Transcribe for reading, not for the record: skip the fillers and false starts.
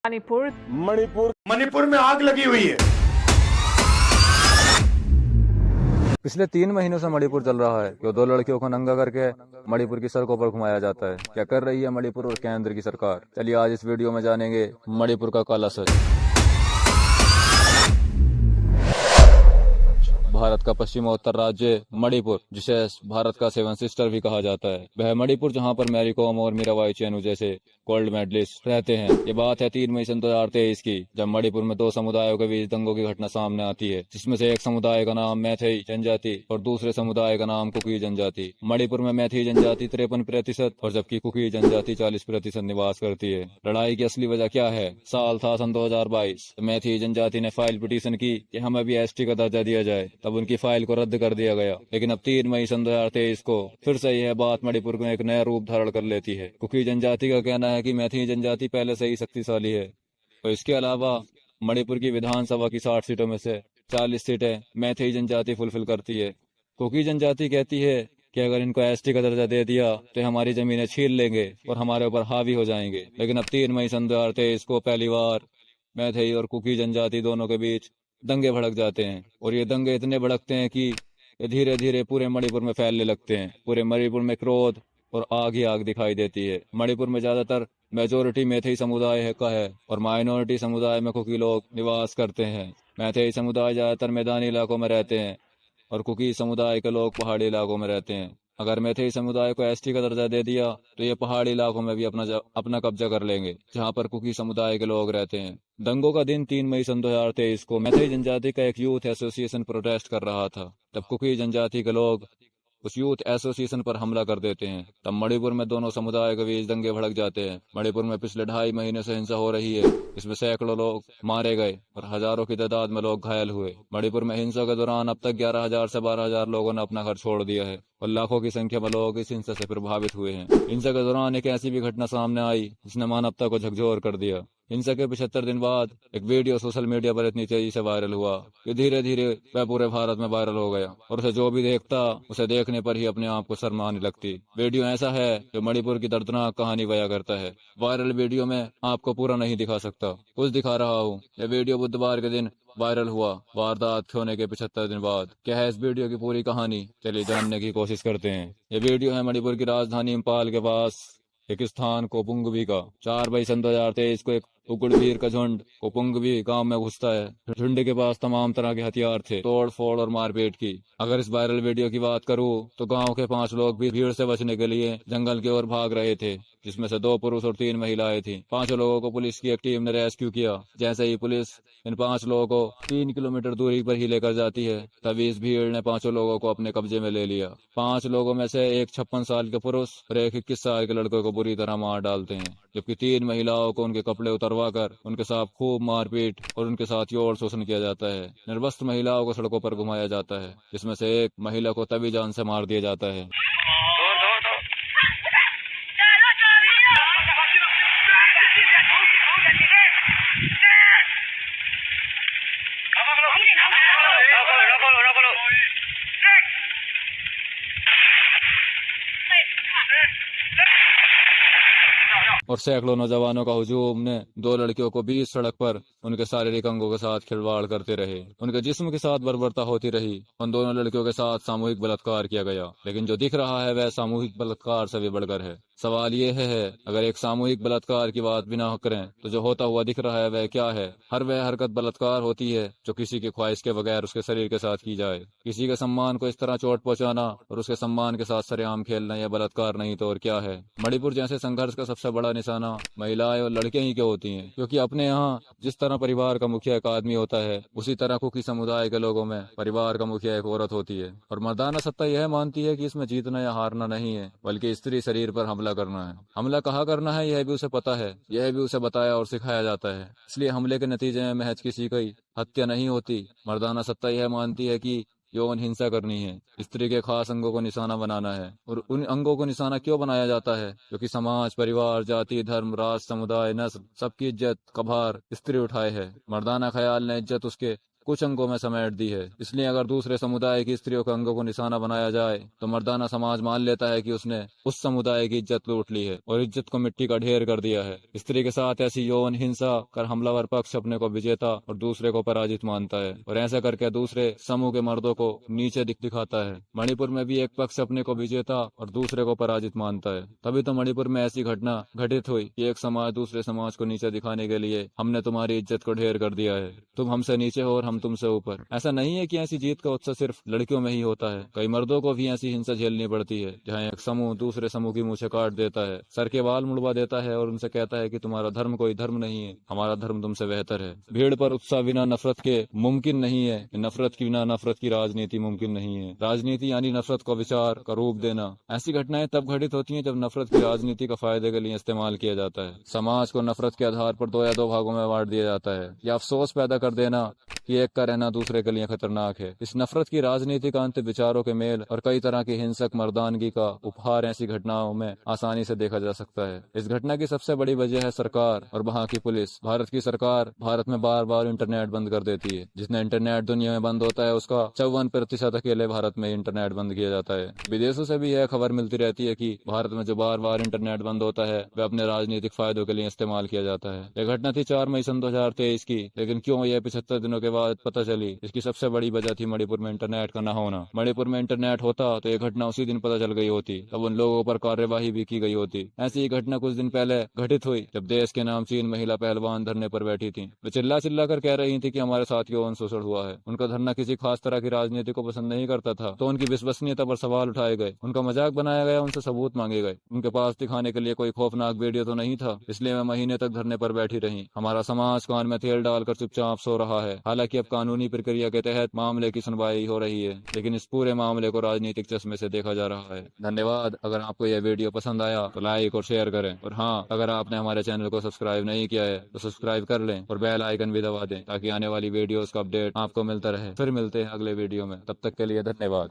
मणिपुर मणिपुर मणिपुर में आग लगी हुई है। पिछले 3 महीनों से मणिपुर चल रहा है कि 2 लड़कियों को नंगा करके मणिपुर की सड़कों पर घुमाया जाता है। क्या कर रही है मणिपुर और केंद्र की सरकार? चलिए आज इस वीडियो में जानेंगे मणिपुर का काला सच। भारत का पश्चिमोत्तर राज्य मणिपुर, जिसे भारत का 7 सिस्टर भी कहा जाता है, वह मणिपुर जहां पर मैरी कॉम और मीराबाई चेनू जैसे गोल्ड मेडलिस्ट रहते हैं। ये बात है 3 मई सन 2023 की, जब मणिपुर में 2 समुदायों के बीच दंगों की घटना सामने आती है, जिसमें से एक समुदाय का नाम मैथई जनजाति और दूसरे समुदाय का नाम कुकी जनजाति। मणिपुर में मैथई जनजाति 53% और जबकि कुकी जनजाति 40% निवास करती है। लड़ाई की असली वजह क्या है? साल था सन 2022। मैथई जनजाति ने फाइल पिटीशन की कि हमें भी एसटी का दर्जा दिया जाए, तब उनकी फाइल को रद्द कर दिया गया। लेकिन अब 3 मई सन 2023 को फिर से यह बात मणिपुर में एक नया रूप धारण कर लेती है। कुकी जनजाति का कहना है कि मैथई जनजाति पहले से ही शक्तिशाली है और इसके अलावा मणिपुर की विधानसभा की 60 सीटों में से 40 सीटें मैथई जनजाति फुलफिल करती है। कुकी जनजाति कहती है कि अगर इनको एसटी का दर्जा दे दिया तो हमारी जमीनें छीन लेंगे और हमारे ऊपर हावी हो जाएंगे। लेकिन अब 3 मई सन 2023 को पहली बार मैथई और कुकी जनजाति दोनों के बीच दंगे भड़क जाते हैं और ये दंगे इतने भड़कते हैं कि ये धीरे धीरे पूरे मणिपुर में फैलने लगते हैं। पूरे मणिपुर में क्रोध और आग ही आग दिखाई देती है। मणिपुर में ज्यादातर मेजोरिटी मैथई समुदाय का है और माइनॉरिटी समुदाय में कुकी लोग निवास करते हैं। मैथई समुदाय ज्यादातर मैदानी इलाकों में रहते हैं और कुकी समुदाय के लोग पहाड़ी इलाकों में रहते हैं। अगर मैथई समुदाय को एसटी का दर्जा दे दिया तो ये पहाड़ी इलाकों में भी अपना कब्जा कर लेंगे, जहां पर कुकी समुदाय के लोग रहते हैं। दंगों का दिन 3 मई सन 2023 को मैथई जनजाति का एक यूथ एसोसिएशन प्रोटेस्ट कर रहा था। तब कुकी जनजाति के लोग उस यूथ एसोसिएशन पर हमला कर देते हैं। तब मणिपुर में दोनों समुदायों के बीच दंगे भड़क जाते हैं। मणिपुर में पिछले 2.5 महीने से हिंसा हो रही है। इसमें सैकड़ों लोग मारे गए और हजारों की तादाद में लोग घायल हुए। मणिपुर में हिंसा के दौरान अब तक 11,000 से 12,000 लोगों ने अपना घर छोड़ दिया है और लाखों की संख्या में लोग इस हिंसा से प्रभावित हुए हैं। हिंसा के दौरान एक ऐसी भी घटना सामने आई जिसने मानवता को झकझोर कर दिया। हिंसा के 75 दिन बाद एक वीडियो सोशल मीडिया पर इतनी तेजी से वायरल हुआ कि धीरे धीरे वह पूरे भारत में वायरल हो गया और उसे जो भी देखता उसे देखने पर ही अपने आप को शर्म आने लगती। वीडियो ऐसा है जो मणिपुर की दर्दनाक कहानी बयां करता है। वायरल वीडियो में आपको पूरा नहीं दिखा सकता, कुछ दिखा रहा हूँ। यह वीडियो बुधवार के दिन वायरल हुआ, वारदात होने के 75 दिन बाद। क्या है इस वीडियो की पूरी कहानी? चलिए जानने की कोशिश करते हैं। ये वीडियो है मणिपुर की राजधानी इम्फाल के पास एक स्थान कोपुंगबी का। 4 मई सन 2023 को एक उगड़वीर का झुंड कोपुंगबी गांव में घुसता है। झुंड के पास तमाम तरह के हथियार थे, तोड़ फोड़ और मारपीट की। अगर इस वायरल वीडियो की बात करूं तो गांव के 5 लोग भी भीड़ से बचने के लिए जंगल की ओर भाग रहे थे, जिसमें से 2 पुरुष और 3 महिलाएं थी। 5 लोगों को पुलिस की एक टीम ने रेस्क्यू किया। जैसे ही पुलिस इन 5 लोगों को 3 किलोमीटर दूरी पर ही लेकर जाती है, तभी इस भीड़ ने 5 लोगों को अपने कब्जे में ले लिया। 5 लोगों में से एक 56 साल के पुरुष और एक 21 साल के लड़के को बुरी तरह मार डालते हैं, जबकि 3 महिलाओं को उनके कपड़े उतरवा कर उनके साथ खूब मारपीट और उनके साथ यौन शोषण किया जाता है। निर्वस्त्र महिलाओं को सड़कों पर घुमाया जाता है, जिसमें से एक महिला को तभी जान से मार दिया जाता है। और सैकड़ों नौजवानों का हुजूम ने 2 लड़कियों को बीच सड़क पर उनके शारीरिक अंगों के साथ खिलवाड़ करते रहे। उनके जिस्म के साथ बर्बरता होती रही। उन दोनों लड़कियों के साथ सामूहिक बलात्कार किया गया। लेकिन जो दिख रहा है वह सामूहिक बलात्कार से भी बढ़कर है। सवाल ये है अगर एक सामूहिक बलात्कार की बात भी ना करें तो जो होता हुआ दिख रहा है वह क्या है? हर वह हरकत बलात्कार होती है जो किसी की ख्वाहिश के बगैर उसके शरीर के साथ की जाए। किसी के सम्मान को इस तरह चोट पहुंचाना और उसके सम्मान के साथ सरेआम खेलना यह बलात्कार नहीं तो और क्या है? मणिपुर जैसे संघर्ष का सबसे बड़ा निशाना महिलाएं और लड़कियां ही क्यों होती हैं? क्योंकि अपने यहाँ जिस तरह परिवार का मुखिया एक आदमी होता है, उसी तरह कुकी समुदाय के लोगों में परिवार का मुखिया एक औरत होती है और मर्दाना सत्ता यह मानती है कि इसमें जीतना या हारना नहीं है, बल्कि स्त्री शरीर पर हमला करना है। हमला कहाँ करना है यह भी उसे पता है, यह भी उसे बताया और सिखाया जाता है। इसलिए हमले के नतीजे में महज किसी की हत्या नहीं होती। मर्दाना सत्ता यह मानती है कि यौन हिंसा करनी है, स्त्री के खास अंगों को निशाना बनाना है। और उन अंगों को निशाना क्यों बनाया जाता है? क्योंकि समाज, परिवार, जाति, धर्म, राष्ट्र, समुदाय, नस्ल सबकी इज्जत का भार स्त्री उठाए है। मर्दाना ख्याल ने इज्जत उसके कुछ अंगों में समेट दी है। इसलिए अगर दूसरे समुदाय की स्त्रियों के अंगों को निशाना बनाया जाए तो मर्दाना समाज मान लेता है कि उसने उस समुदाय की इज्जत लूट ली है और इज्जत को मिट्टी का ढेर कर दिया है। स्त्री के साथ ऐसी यौन हिंसा कर हमलावर पक्ष अपने को विजेता और दूसरे को पराजित मानता है और ऐसा करके दूसरे समूह के मर्दों को नीचे दिखाता है। मणिपुर में भी एक पक्ष अपने को विजेता और दूसरे को पराजित मानता है। तभी तो मणिपुर में ऐसी घटना घटित हुई कि एक समाज दूसरे समाज को नीचे दिखाने के लिए हमने तुम्हारी इज्जत को ढेर कर दिया है, तुम हमसे नीचे हो और हम तुमसे ऊपर। ऐसा नहीं है कि ऐसी जीत का उत्साह सिर्फ लड़कियों में ही होता है, कई मर्दों को भी ऐसी हिंसा झेलनी पड़ती है जहाँ एक समूह दूसरे समूह की मूछें काट देता है, सर के बाल मुड़वा देता है और उनसे कहता है कि तुम्हारा धर्म कोई धर्म नहीं है, हमारा धर्म तुमसे बेहतर है। भीड़ पर उत्साह बिना नफरत के मुमकिन नहीं है, नफरत की बिना नफरत की राजनीति मुमकिन नहीं है। राजनीति यानी नफरत को विचार का रूप देना। ऐसी घटनाएं तब घटित होती हैं जब नफरत की राजनीति का फायदे के लिए इस्तेमाल किया जाता है। समाज को नफरत के आधार पर दो या दो भागों में बांट दिया जाता है या अफसोस पैदा कर देना कि एक का रहना दूसरे के लिए खतरनाक है। इस नफरत की राजनीति का अंत विचारों के मेल और कई तरह की हिंसक मर्दानगी का उपहार ऐसी घटनाओं में आसानी से देखा जा सकता है। इस घटना की सबसे बड़ी वजह है सरकार और वहाँ की पुलिस। भारत की सरकार भारत में बार बार इंटरनेट बंद कर देती है। जितने इंटरनेट दुनिया में बंद होता है उसका 54% अकेले भारत में इंटरनेट बंद किया जाता है। विदेशों से भी यह खबर मिलती रहती है कि भारत में जो बार बार इंटरनेट बंद होता है वह अपने राजनीतिक फायदों के लिए इस्तेमाल किया जाता है। यह घटना थी 4 मई सन 2023 की, लेकिन क्यों यह 75 दिनों के बाद पता चली? इसकी सबसे बड़ी वजह थी मणिपुर में इंटरनेट का न होना। मणिपुर में इंटरनेट होता तो यह घटना उसी दिन पता चल गई होती, तब उन लोगों पर कार्यवाही भी की गई होती। ऐसी ही घटना कुछ दिन पहले घटित हुई जब देश के नाम 3 महिला पहलवान धरने पर बैठी थी। वे चिल्ला चिल्ला कर कह रही थी कि हमारे साथ यौन शोषण हुआ है। उनका धरना किसी खास तरह की राजनीति को पसंद नहीं करता था, तो उनकी विश्वसनीयता पर सवाल उठाए गए, उनका मजाक बनाया गया, उनसे सबूत मांगे गए। उनके पास दिखाने के लिए कोई खौफनाक वीडियो तो नहीं था, इसलिए वे महीने तक धरने पर बैठी रही। हमारा समाज कान में तेल डालकर चुपचाप सो रहा है। हालांकि अब कानूनी प्रक्रिया के तहत मामले की सुनवाई हो रही है, लेकिन इस पूरे मामले को राजनीतिक चश्मे से देखा जा रहा है। धन्यवाद। अगर आपको यह वीडियो पसंद आया तो लाइक और शेयर करें, और हाँ, अगर आपने हमारे चैनल को सब्सक्राइब नहीं किया है तो सब्सक्राइब कर लें और बेल आइकन भी दबा दें ताकि आने वाली वीडियोस का अपडेट आपको मिलता रहे। फिर मिलते हैं अगले वीडियो में, तब तक के लिए धन्यवाद।